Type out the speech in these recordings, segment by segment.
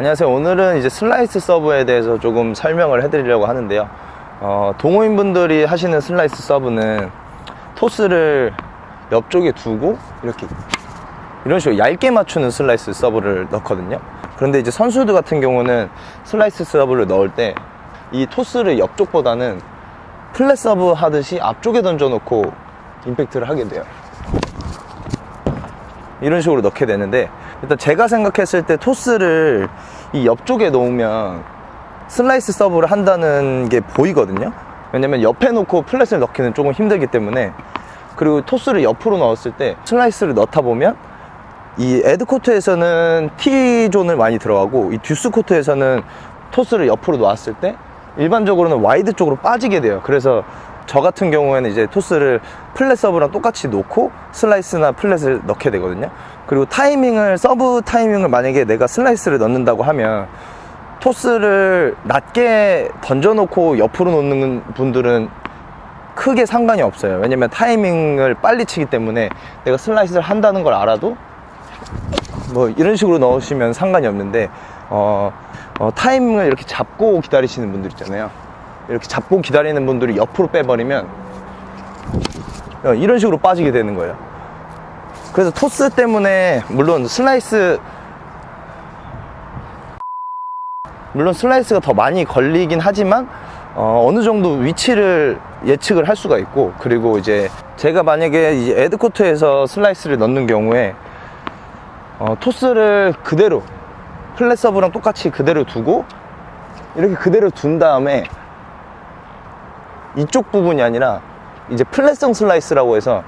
안녕하세요. 오늘은 이제 슬라이스 서브에 대해서 조금 설명을 해드리려고 하는데요. 동호인분들이 하시는 슬라이스 서브는 토스를 옆쪽에 두고 이렇게 이런 식으로 얇게 맞추는 슬라이스 서브를 넣거든요. 그런데 이제 선수들 같은 경우는 슬라이스 서브를 넣을 때 이 토스를 옆쪽보다는 플랫 서브 하듯이 앞쪽에 던져놓고 임팩트를 하게 돼요. 이런 식으로 넣게 되는데, 일단 제가 생각했을 때 토스를 이 옆쪽에 놓으면 슬라이스 서브를 한다는 게 보이거든요. 왜냐면 옆에 놓고 플랫을 넣기는 조금 힘들기 때문에. 그리고 토스를 옆으로 넣었을 때 슬라이스를 넣다 보면 이 에드 코트에서는 T존을 많이 들어가고 이 듀스 코트에서는 토스를 옆으로 놓았을 때 일반적으로는 와이드 쪽으로 빠지게 돼요. 그래서 저 같은 경우에는 이제 토스를 플랫 서브랑 똑같이 놓고 슬라이스나 플랫을 넣게 되거든요. 그리고 타이밍을, 서브 타이밍을 만약에 내가 슬라이스를 넣는다고 하면 토스를 낮게 던져놓고 옆으로 놓는 분들은 크게 상관이 없어요. 왜냐면 타이밍을 빨리 치기 때문에 내가 슬라이스를 한다는 걸 알아도 뭐 이런 식으로 넣으시면 상관이 없는데, 타이밍을 이렇게 잡고 기다리시는 분들 있잖아요. 이렇게 잡고 기다리는 분들이 옆으로 빼버리면 이런 식으로 빠지게 되는 거예요. 그래서 토스 때문에 물론 슬라이스가 더 많이 걸리긴 하지만 어느 정도 위치를 예측을 할 수가 있고, 그리고 이제 제가 만약에 이 에드코트에서 슬라이스를 넣는 경우에 토스를 그대로 플랫 서브랑 똑같이 그대로 두고 이렇게 그대로 둔 다음에 이쪽 부분이 아니라 이제 플랫성 슬라이스라고 해서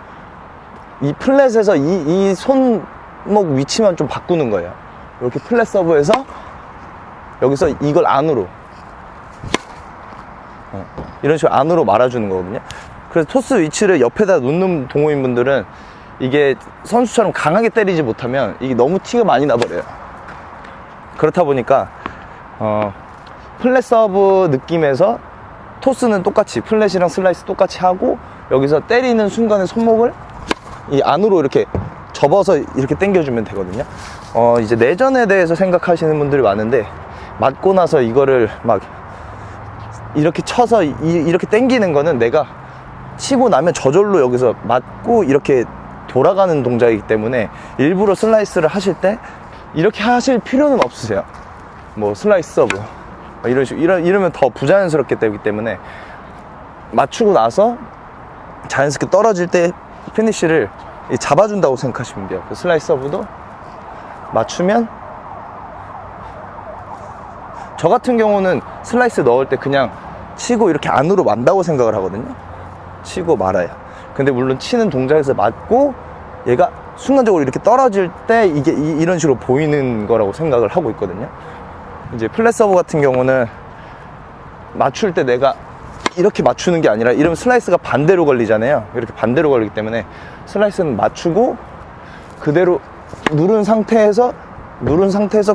이 플랫에서 이 손목 위치만 좀 바꾸는 거예요. 이렇게 플랫 서브에서 여기서 이걸 안으로 이런 식으로 안으로 말아주는 거거든요. 그래서 토스 위치를 옆에다 놓는 동호인분들은 이게 선수처럼 강하게 때리지 못하면 이게 너무 티가 많이 나버려요. 그렇다 보니까 플랫 서브 느낌에서 토스는 똑같이 플랫이랑 슬라이스 똑같이 하고 여기서 때리는 순간에 손목을 이 안으로 이렇게 접어서 이렇게 당겨주면 되거든요. 이제 내전에 대해서 생각하시는 분들이 많은데, 맞고 나서 이거를 막 이렇게 쳐서 이렇게 당기는 거는 내가 치고 나면 저절로 여기서 맞고 이렇게 돌아가는 동작이기 때문에 일부러 슬라이스를 하실 때 이렇게 하실 필요는 없으세요. 뭐 슬라이스 서브 이런 식으로 이러면 더 부자연스럽게 되기 때문에 맞추고 나서 자연스럽게 떨어질 때 피니쉬를 잡아준다고 생각하시면 돼요. 그 슬라이스 서브도 맞추면, 저 같은 경우는 슬라이스 넣을 때 그냥 치고 이렇게 안으로 만다고 생각을 하거든요. 치고 말아요. 근데 물론 치는 동작에서 맞고 얘가 순간적으로 이렇게 떨어질 때 이게 이런 식으로 보이는 거라고 생각을 하고 있거든요. 이제 플랫 서브 같은 경우는 맞출 때 내가 이렇게 맞추는 게 아니라 이러면 슬라이스가 반대로 걸리잖아요. 이렇게 반대로 걸리기 때문에 슬라이스는 맞추고 그대로 누른 상태에서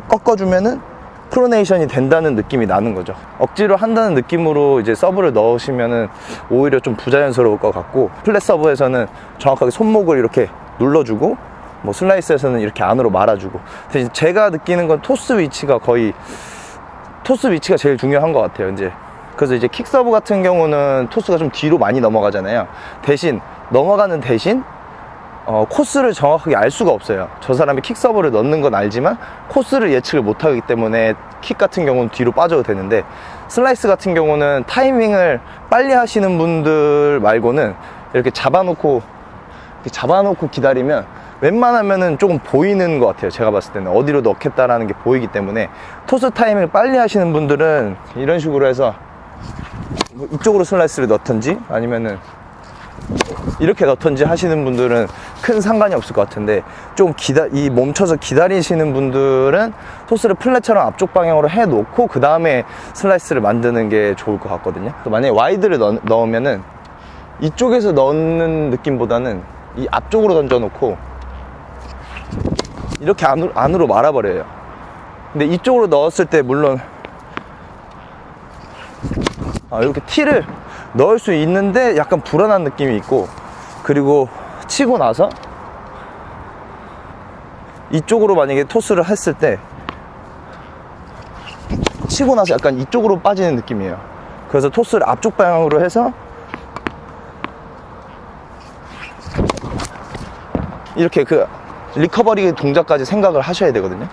꺾어주면은 프로네이션이 된다는 느낌이 나는 거죠. 억지로 한다는 느낌으로 이제 서브를 넣으시면은 오히려 좀 부자연스러울 것 같고, 플랫 서브에서는 정확하게 손목을 이렇게 눌러주고, 뭐 슬라이스에서는 이렇게 안으로 말아주고. 대신 제가 느끼는 건 토스 위치가 제일 중요한 것 같아요. 이제 그래서 이제 킥 서브 같은 경우는 토스가 좀 뒤로 많이 넘어가잖아요. 넘어가는 대신 코스를 정확하게 알 수가 없어요. 저 사람이 킥 서브를 넣는 건 알지만 코스를 예측을 못하기 때문에 킥 같은 경우는 뒤로 빠져도 되는데, 슬라이스 같은 경우는 타이밍을 빨리 하시는 분들 말고는 이렇게 잡아놓고 기다리면 웬만하면은 조금 보이는 것 같아요. 제가 봤을 때는 어디로 넣겠다라는 게 보이기 때문에, 토스 타이밍을 빨리 하시는 분들은 이런 식으로 해서 뭐 이쪽으로 슬라이스를 넣던지 아니면은 이렇게 넣던지 하시는 분들은 큰 상관이 없을 것 같은데, 좀 멈춰서 기다리시는 분들은 토스를 플랫처럼 앞쪽 방향으로 해 놓고 그 다음에 슬라이스를 만드는 게 좋을 것 같거든요. 또 만약에 와이드를 넣으면은 이쪽에서 넣는 느낌보다는 이 앞쪽으로 던져 놓고 이렇게 안으로 말아버려요. 근데 이쪽으로 넣었을 때 물론 이렇게 티를 넣을 수 있는데 약간 불안한 느낌이 있고, 그리고 치고 나서 이쪽으로 만약에 토스를 했을 때 치고 나서 약간 이쪽으로 빠지는 느낌이에요. 그래서 토스를 앞쪽 방향으로 해서 이렇게 그 리커버리 동작까지 생각을 하셔야 되거든요.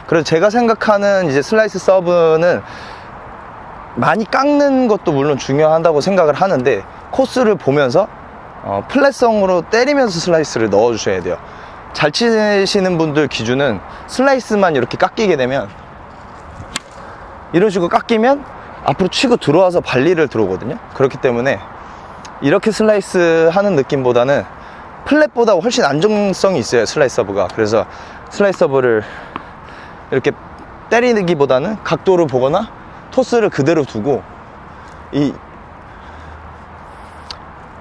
그래서 제가 생각하는 이제 슬라이스 서브는 많이 깎는 것도 물론 중요하다고 생각을 하는데, 코스를 보면서 플랫성으로 때리면서 슬라이스를 넣어 주셔야 돼요. 잘 치시는 분들 기준은 슬라이스만 이렇게 깎이게 되면, 이런 식으로 깎이면 앞으로 치고 들어와서 발리를 들어오거든요. 그렇기 때문에 이렇게 슬라이스 하는 느낌보다는 플랫보다 훨씬 안정성이 있어요, 슬라이스 서브가. 그래서 슬라이스 서브를 이렇게 때리기보다는 각도를 보거나 토스를 그대로 두고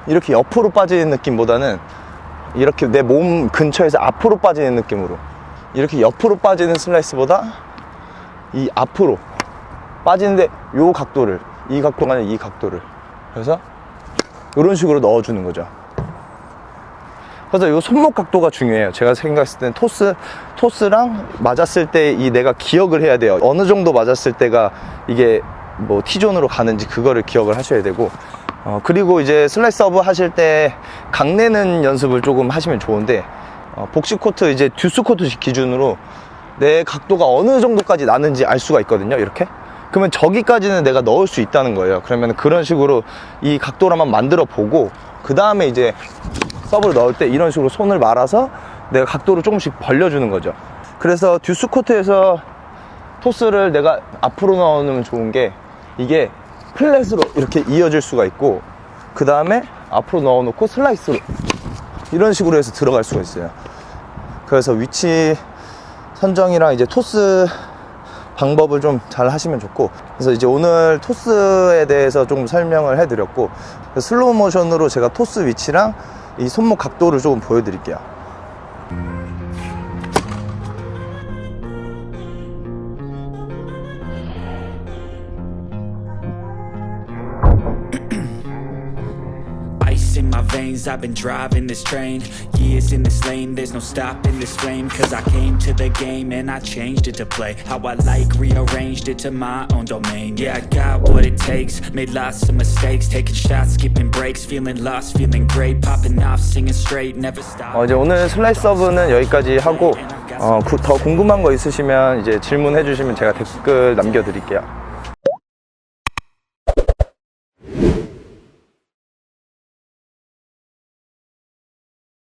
이렇게 옆으로 빠지는 느낌보다는 이렇게 내 몸 근처에서 앞으로 빠지는 느낌으로, 이렇게 옆으로 빠지는 슬라이스보다 이 앞으로 빠지는데 요 각도를, 이 각도가 아니라 이 각도를, 그래서 이런 식으로 넣어주는 거죠. 그래서 요 손목 각도가 중요해요. 제가 생각했을 때는 토스랑 맞았을 때 이 내가 기억을 해야 돼요. 어느 정도 맞았을 때가 이게 뭐 T존으로 가는지 그거를 기억을 하셔야 되고, 그리고 이제 슬라이스 서브 하실 때 강내는 연습을 조금 하시면 좋은데, 복식 코트 이제 듀스 코트 기준으로 내 각도가 어느 정도까지 나는지 알 수가 있거든요. 이렇게 그러면 저기까지는 내가 넣을 수 있다는 거예요. 그러면 그런 식으로 이 각도로만 만들어 보고, 그 다음에 이제 서브를 넣을 때 이런 식으로 손을 말아서 내가 각도를 조금씩 벌려주는 거죠. 그래서 듀스 코트에서 토스를 내가 앞으로 넣으면 좋은 게, 이게 플랫으로 이렇게 이어질 수가 있고, 그 다음에 앞으로 넣어놓고 슬라이스로 이런 식으로 해서 들어갈 수가 있어요. 그래서 위치 선정이랑 이제 토스 방법을 좀 잘 하시면 좋고, 그래서 이제 오늘 토스에 대해서 좀 설명을 해드렸고, 슬로우 모션으로 제가 토스 위치랑 이 손목 각도를 조금 보여드릴게요. In my veins, I've been driving this train. Years in this lane, there's no stopping this flame. Cause I came to the game and I changed it to play how I like, rearranged it to my own domain. Yeah, I got what it takes, made lots of mistakes, taking shots, skipping breaks, feeling lost, feeling great, popping off, singing straight, never stop. 이제 오늘 슬라이스 서브는 여기까지 하고, 더 궁금한 거 있으시면 이제 질문해 주시면 제가 댓글 남겨드릴게요.